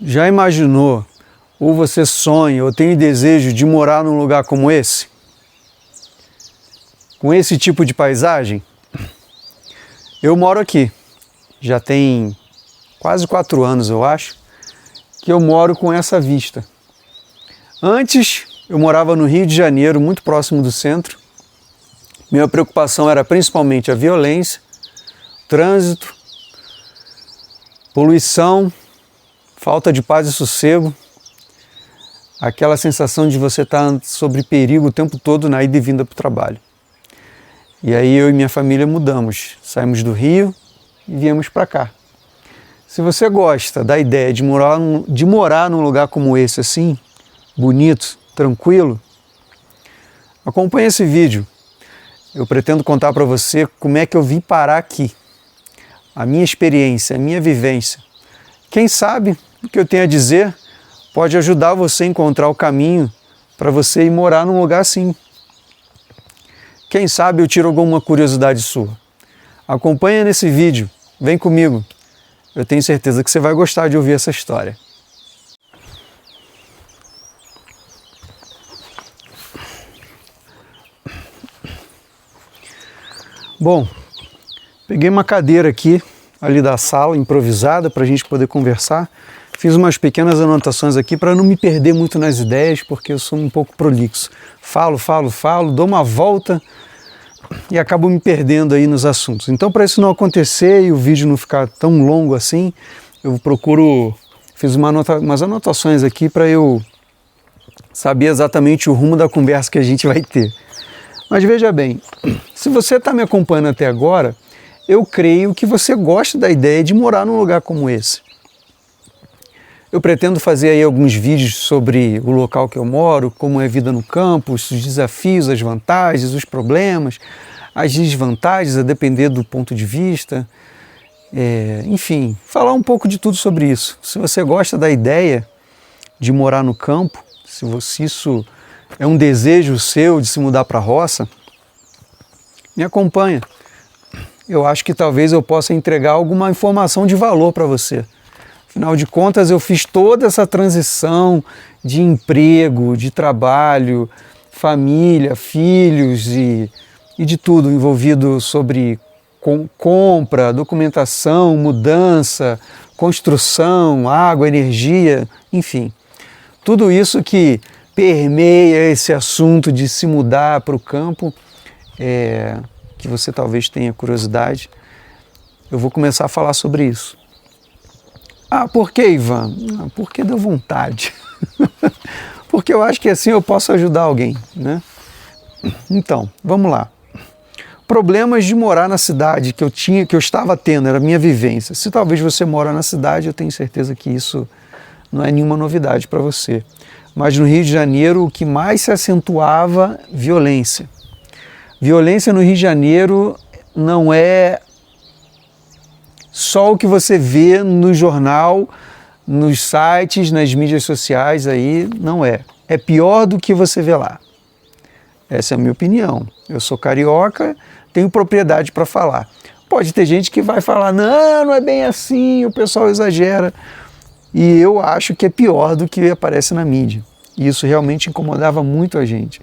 Já imaginou, ou você sonha, ou tem desejo de morar num lugar como esse? Com esse tipo de paisagem? Eu moro aqui, já tem quase 4 anos, eu acho, que eu moro com essa vista. Antes, eu morava no Rio de Janeiro, muito próximo do centro. Minha preocupação era principalmente a violência, trânsito, poluição, falta de paz e sossego, aquela sensação de você estar sob perigo o tempo todo na ida e vinda para o trabalho. E aí eu e minha família mudamos, saímos do Rio e viemos para cá. Se você gosta da ideia de morar num lugar como esse assim, bonito, tranquilo, acompanhe esse vídeo. Eu pretendo contar para você como é que eu vim parar aqui, a minha experiência, a minha vivência. Quem sabe o que eu tenho a dizer pode ajudar você a encontrar o caminho para você ir morar num lugar assim. Quem sabe eu tiro alguma curiosidade sua. Acompanha nesse vídeo, vem comigo. Eu tenho certeza que você vai gostar de ouvir essa história. Bom, peguei uma cadeira aqui, ali da sala, improvisada, para a gente poder conversar. Fiz umas pequenas anotações aqui para não me perder muito nas ideias, porque eu sou um pouco prolixo. Falo, dou uma volta e acabo me perdendo aí nos assuntos. Então, para isso não acontecer e o vídeo não ficar tão longo assim, eu fiz umas anotações aqui para eu saber exatamente o rumo da conversa que a gente vai ter. Mas veja bem, se você está me acompanhando até agora, eu creio que você gosta da ideia de morar num lugar como esse. Eu pretendo fazer aí alguns vídeos sobre o local que eu moro, como é a vida no campo, os desafios, as vantagens, os problemas, as desvantagens, a depender do ponto de vista. Enfim, falar um pouco de tudo sobre isso. Se você gosta da ideia de morar no campo, se isso é um desejo seu de se mudar para a roça, me acompanha. Eu acho que talvez eu possa entregar alguma informação de valor para você. Afinal de contas, eu fiz toda essa transição de emprego, de trabalho, família, filhos e de tudo envolvido sobre compra, documentação, mudança, construção, água, energia, enfim. Tudo isso que permeia esse assunto de se mudar para o campo, que você talvez tenha curiosidade. Eu vou começar a falar sobre isso. Ah, por que, Ivan? Porque deu vontade. Porque eu acho que assim eu posso ajudar alguém, né? Então, vamos lá. Problemas de morar na cidade que eu estava tendo, era a minha vivência. Se talvez você mora na cidade, eu tenho certeza que isso não é nenhuma novidade para você. Mas no Rio de Janeiro, o que mais se acentuava, violência. Violência no Rio de Janeiro não é só o que você vê no jornal, nos sites, nas mídias sociais, aí não é. É pior do que você vê lá. Essa é a minha opinião. Eu sou carioca, tenho propriedade para falar. Pode ter gente que vai falar, não é bem assim, o pessoal exagera. E eu acho que é pior do que aparece na mídia. E isso realmente incomodava muito a gente.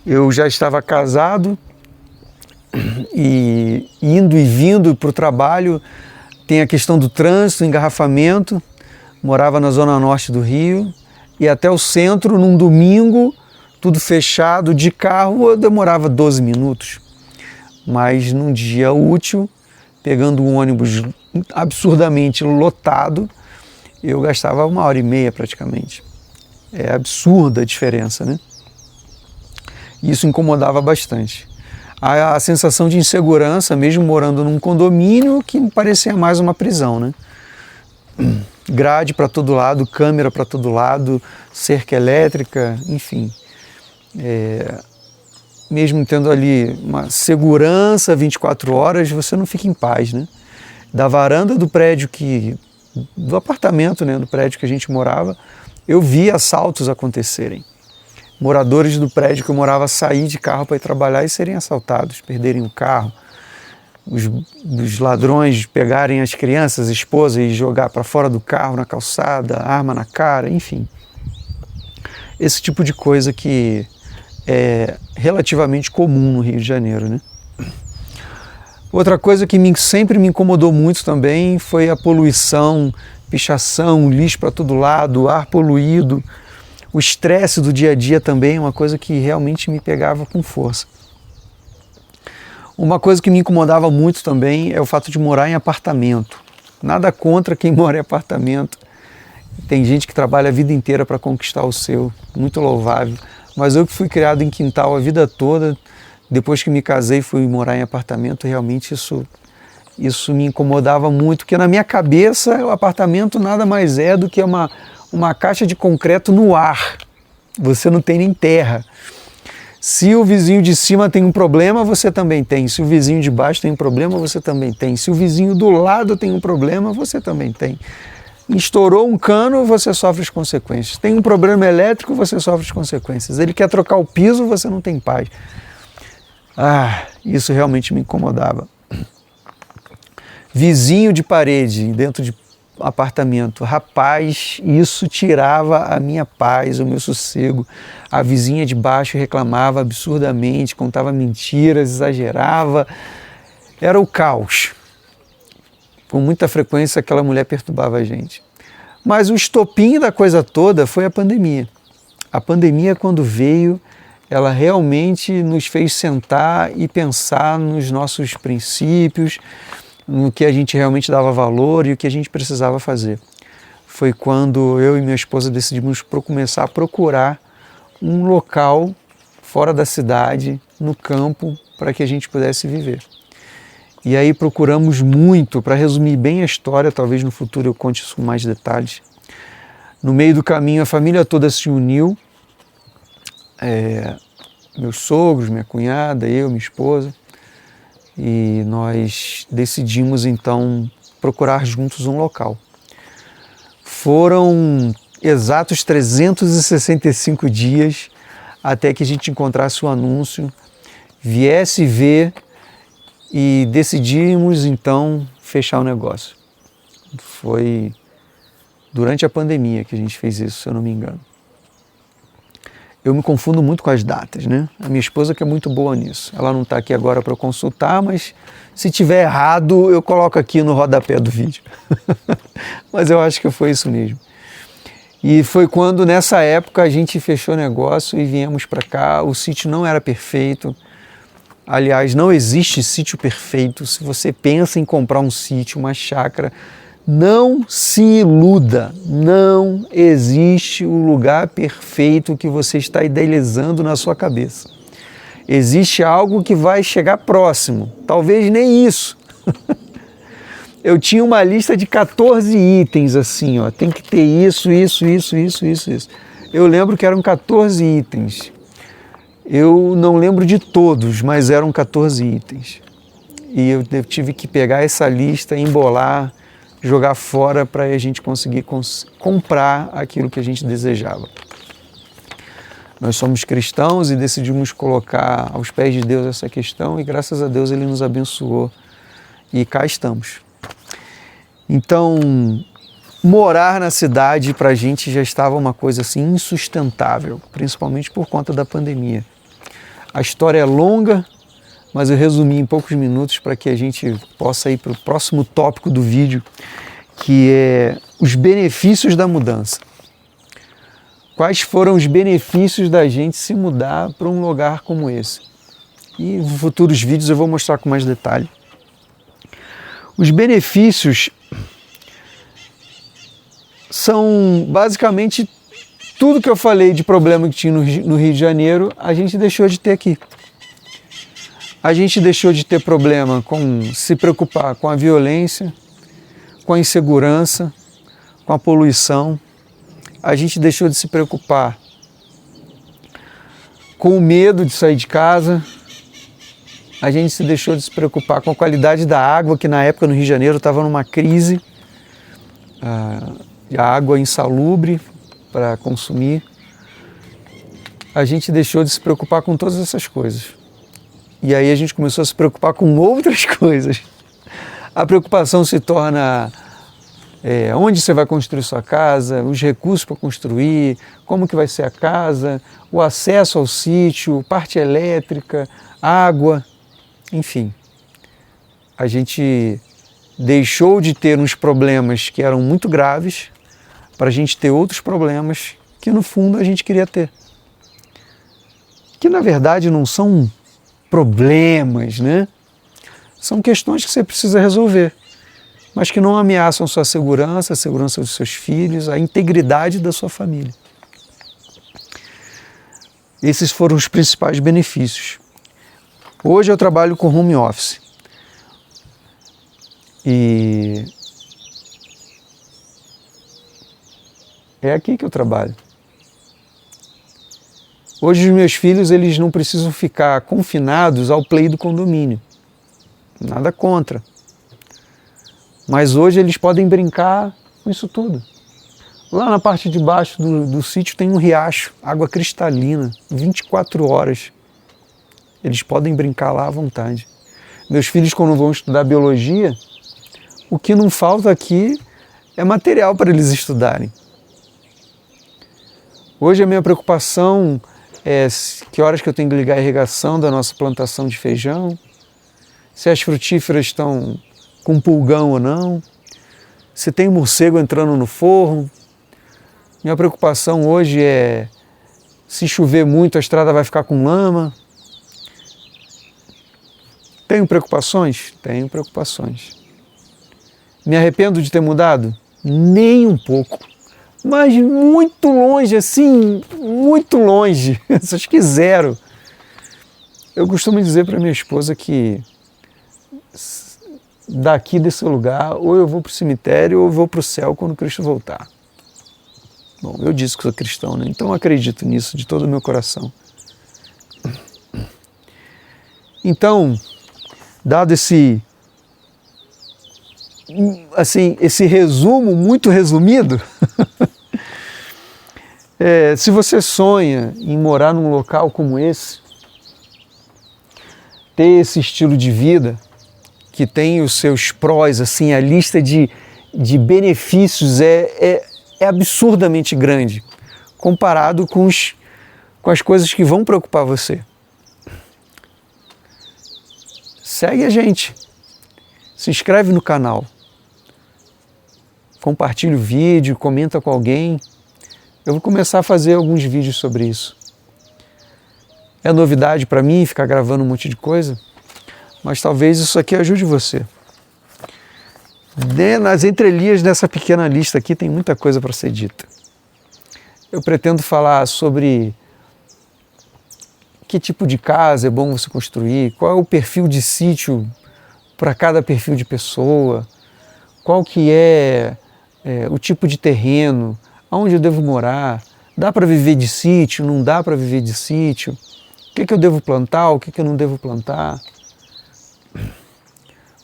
Eu já estava casado e indo e vindo para o trabalho, tem a questão do trânsito, engarrafamento. Morava na zona norte do Rio e até o centro, num domingo, tudo fechado, de carro eu demorava 12 minutos. Mas num dia útil, pegando um ônibus absurdamente lotado, eu gastava 1h30 praticamente. É absurda a diferença, né? Isso incomodava bastante. A sensação de insegurança, mesmo morando num condomínio, que parecia mais uma prisão, né? Grade para todo lado, câmera para todo lado, cerca elétrica, enfim. Mesmo tendo ali uma segurança 24 horas, você não fica em paz, né? Da varanda do prédio do apartamento, né, do prédio que a gente morava, eu vi assaltos acontecerem. Moradores do prédio que eu morava sair de carro para ir trabalhar e serem assaltados, perderem o carro. os ladrões pegarem as crianças, a esposa e jogar para fora do carro, na calçada, arma na cara, enfim. Esse tipo de coisa que é relativamente comum no Rio de Janeiro, né? Outra coisa que sempre me incomodou muito também foi a poluição, pichação, lixo para todo lado, ar poluído. O estresse do dia a dia também é uma coisa que realmente me pegava com força. Uma coisa que me incomodava muito também é o fato de morar em apartamento. Nada contra quem mora em apartamento. Tem gente que trabalha a vida inteira para conquistar o seu, muito louvável. Mas eu que fui criado em quintal a vida toda, depois que me casei fui morar em apartamento, realmente isso me incomodava muito, porque na minha cabeça o apartamento nada mais é do que uma caixa de concreto no ar. Você não tem nem terra. Se o vizinho de cima tem um problema, você também tem. Se o vizinho de baixo tem um problema, você também tem. Se o vizinho do lado tem um problema, você também tem. Estourou um cano, você sofre as consequências. Tem um problema elétrico, você sofre as consequências. Ele quer trocar o piso, você não tem paz. Isso realmente me incomodava. Vizinho de parede, dentro de apartamento, rapaz, isso tirava a minha paz, o meu sossego. A vizinha de baixo reclamava absurdamente, contava mentiras, exagerava. Era o caos. Com muita frequência aquela mulher perturbava a gente. Mas o estopim da coisa toda foi a pandemia. A pandemia, quando veio, ela realmente nos fez sentar e pensar nos nossos princípios, no que a gente realmente dava valor e o que a gente precisava fazer. Foi quando eu e minha esposa decidimos começar a procurar um local fora da cidade, no campo, para que a gente pudesse viver. E aí procuramos muito, para resumir bem a história, talvez no futuro eu conte isso com mais detalhes. No meio do caminho a família toda se uniu, meus sogros, minha cunhada, eu, minha esposa, e nós decidimos então procurar juntos um local. Foram exatos 365 dias até que a gente encontrasse o anúncio, viesse ver e decidimos então fechar o negócio. Foi durante a pandemia que a gente fez isso, se eu não me engano. Eu me confundo muito com as datas, né? A minha esposa que é muito boa nisso. Ela não está aqui agora para consultar, mas se tiver errado, eu coloco aqui no rodapé do vídeo. Mas eu acho que foi isso mesmo. E foi quando, nessa época, a gente fechou o negócio e viemos para cá. O sítio não era perfeito. Aliás, não existe sítio perfeito. Se você pensa em comprar um sítio, uma chácara, não se iluda, não existe o lugar perfeito que você está idealizando na sua cabeça. Existe algo que vai chegar próximo, talvez nem isso. Eu tinha uma lista de 14 itens assim, ó, tem que ter isso. Eu lembro que eram 14 itens. Eu não lembro de todos, mas eram 14 itens. E eu tive que pegar essa lista, embolar, jogar fora para a gente conseguir comprar aquilo que a gente desejava. Nós somos cristãos e decidimos colocar aos pés de Deus essa questão e graças a Deus Ele nos abençoou e cá estamos. Então, morar na cidade para a gente já estava uma coisa assim insustentável, principalmente por conta da pandemia. A história é longa, mas eu resumi em poucos minutos para que a gente possa ir para o próximo tópico do vídeo, que é os benefícios da mudança. Quais foram os benefícios da gente se mudar para um lugar como esse? E em futuros vídeos eu vou mostrar com mais detalhe. Os benefícios são basicamente tudo que eu falei de problema que tinha no Rio de Janeiro, a gente deixou de ter aqui. A gente deixou de ter problema com se preocupar com a violência, com a insegurança, com a poluição. A gente deixou de se preocupar com o medo de sair de casa. A gente se deixou de se preocupar com a qualidade da água, que na época no Rio de Janeiro estava numa crise. A água insalubre para consumir. A gente deixou de se preocupar com todas essas coisas. E aí a gente começou a se preocupar com outras coisas. A preocupação se torna onde você vai construir sua casa, os recursos para construir, como que vai ser a casa, o acesso ao sítio, parte elétrica, água, enfim. A gente deixou de ter uns problemas que eram muito graves para a gente ter outros problemas que no fundo a gente queria ter. Que na verdade não são problemas, né? São questões que você precisa resolver, mas que não ameaçam sua segurança, a segurança dos seus filhos, a integridade da sua família. Esses foram os principais benefícios. Hoje eu trabalho com home office. E é aqui que eu trabalho. Hoje os meus filhos eles não precisam ficar confinados ao play do condomínio. Nada contra. Mas hoje eles podem brincar com isso tudo. Lá na parte de baixo do sítio tem um riacho, água cristalina, 24 horas. Eles podem brincar lá à vontade. Meus filhos, quando vão estudar biologia, o que não falta aqui é material para eles estudarem. Hoje a minha preocupação é que horas que eu tenho que ligar a irrigação da nossa plantação de feijão, se as frutíferas estão com pulgão ou não, se tem morcego entrando no forro. Minha preocupação hoje é se chover muito a estrada vai ficar com lama. Tenho preocupações? Tenho preocupações. Me arrependo de ter mudado? Nem um pouco. Mas muito longe, assim, muito longe. Acho que zero. Eu costumo dizer para minha esposa que daqui desse lugar, ou eu vou para o cemitério ou eu vou para o céu quando Cristo voltar. Bom, eu disse que sou cristão, né? Então eu acredito nisso de todo o meu coração. Então, dado esse resumo muito resumido, se você sonha em morar num local como esse, ter esse estilo de vida, que tem os seus prós, assim, a lista de benefícios é absurdamente grande, comparado com as coisas que vão preocupar você. Segue a gente, se inscreve no canal, compartilha o vídeo, comenta com alguém. Eu vou começar a fazer alguns vídeos sobre isso. É novidade para mim ficar gravando um monte de coisa, mas talvez isso aqui ajude você. Nas entrelinhas dessa pequena lista aqui tem muita coisa para ser dita. Eu pretendo falar sobre que tipo de casa é bom você construir, qual é o perfil de sítio para cada perfil de pessoa, qual que é o tipo de terreno, aonde eu devo morar, dá para viver de sítio, não dá para viver de sítio, o que eu devo plantar, o que eu não devo plantar,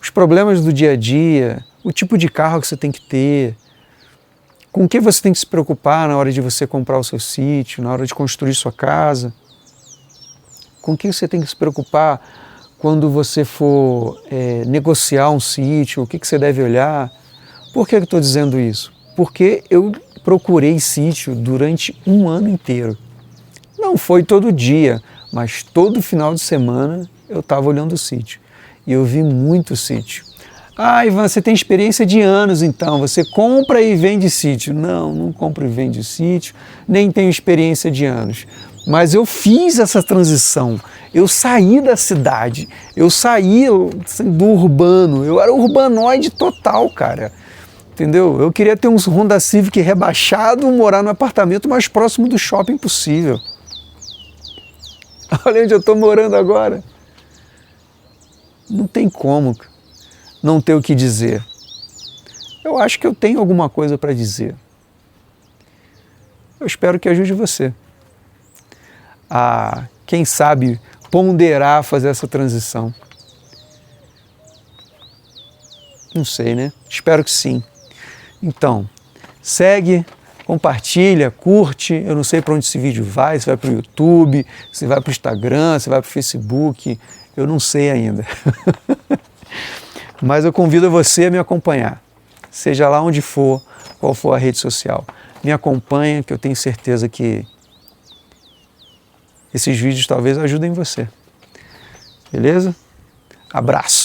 os problemas do dia a dia, o tipo de carro que você tem que ter, com o que você tem que se preocupar na hora de você comprar o seu sítio, na hora de construir sua casa, com o que você tem que se preocupar quando você for negociar um sítio, o que você deve olhar. Por que eu estou dizendo isso? Porque eu procurei sítio durante um ano inteiro. Não foi todo dia, mas todo final de semana eu estava olhando o sítio. E eu vi muito sítio. Ah, Ivan, você tem experiência de anos então, você compra e vende sítio. Não, não compro e vendo sítio, nem tenho experiência de anos. Mas eu fiz essa transição, eu saí da cidade, eu saí do urbano, eu era urbanoide total, cara. Entendeu? Eu queria ter um Honda Civic rebaixado, morar no apartamento mais próximo do shopping possível. Olha onde eu estou morando agora. Não tem como não ter o que dizer. Eu acho que eu tenho alguma coisa para dizer. Eu espero que ajude você a, quem sabe, ponderar fazer essa transição. Não sei, né? Espero que sim. Então, segue, compartilha, curte. Eu não sei para onde esse vídeo vai, se vai para o YouTube, se vai para o Instagram, se vai para o Facebook. Eu não sei ainda. Mas eu convido você a me acompanhar, seja lá onde for, qual for a rede social. Me acompanha, que eu tenho certeza que esses vídeos talvez ajudem você. Beleza? Abraço!